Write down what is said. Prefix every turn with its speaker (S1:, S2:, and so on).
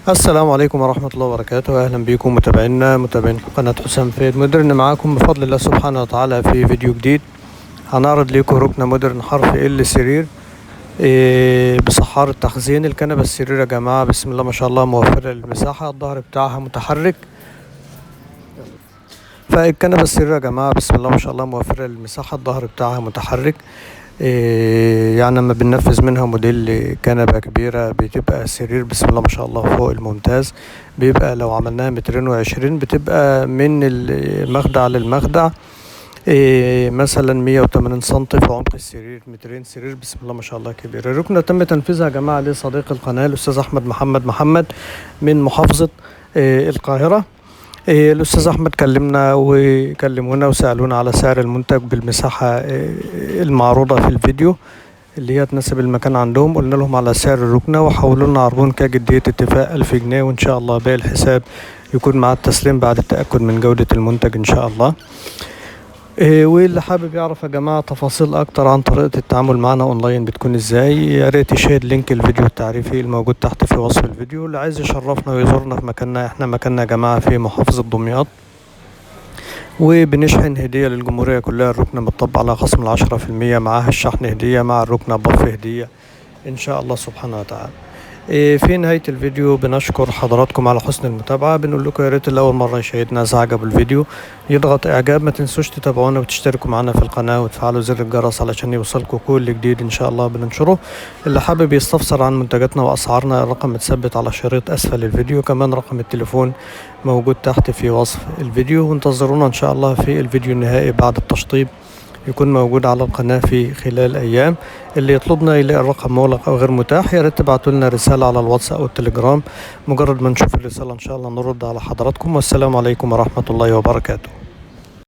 S1: السلام عليكم ورحمة الله وبركاته. أهلا بكم متابعين قناة حسام فيد مودرن، معاكم بفضل الله سبحانه وتعالى في فيديو جديد. هنعرض لكم ركنة مودرن حرف ال سرير بصحارة تخزين. الكنبة السرير يا جماعة بسم الله ما شاء الله موفرة للمساحة، الظهر بتاعها متحرك. فالكنبة السرير يا جماعة بسم الله ما شاء الله موفرة للمساحة، الظهر بتاعها متحرك. يعني لما بننفذ منها موديل كنبة كبيرة بتبقى سرير بسم الله ما شاء الله فوق الممتاز. بيبقى لو عملناها 220 بتبقى من المخدع للمخدع مثلا 180 سنتي في عمق السرير، 200 سرير بسم الله ما شاء الله كبير. الركنة تم تنفيذها يا جماعة لصديق القناة الأستاذ أحمد محمد من محافظة القاهرة. الأستاذ أحمد كلمونا وسألونا على سعر المنتج بالمساحة المعروضة في الفيديو اللي هي تناسب المكان عندهم. قلنا لهم على سعر الركنة وحولوا لنا عربون كجدية اتفاق 1000 جنيه، وإن شاء الله باقي الحساب يكون مع التسليم بعد التأكد من جودة المنتج إن شاء الله. واللي حابب يعرف يا جماعة تفاصيل أكتر عن طريقة التعامل معنا أونلاين بتكون إزاي، يا ريت يشاهد لينك الفيديو التعريفي الموجود تحت في وصف الفيديو. اللي عايز يشرفنا ويزورنا في مكاننا، احنا مكاننا يا جماعة في محافظة دمياط، وبنشحن هدية للجمهورية كلها. الركنة متطبق على خصم 10%، معاها الشحن هدية، مع الركنة بف هدية إن شاء الله سبحانه وتعالى. في نهاية الفيديو بنشكر حضراتكم على حسن المتابعة. بنقول لكم يا ريت اللي أول مرة يشاهدنا إذا عجب الفيديو يضغط إعجاب، ما تنسوش تتابعونا وتشتركوا معنا في القناة وتفعلوا زر الجرس علشان يوصلكم كل جديد إن شاء الله بننشره. اللي حابب يستفسر عن منتجاتنا وأسعارنا الرقم متثبت على شريط أسفل الفيديو، كمان رقم التليفون موجود تحت في وصف الفيديو. وانتظرونا إن شاء الله في الفيديو النهائي بعد التشطيب يكون موجود على القناة في خلال أيام. اللي يطلبنا يلاقي الرقم مغلق أو غير متاح يا ريت تبعتوا لنا رسالة على الواتس أو التليجرام، مجرد ما نشوف الرسالة إن شاء الله نرد على حضراتكم. والسلام عليكم ورحمة الله وبركاته.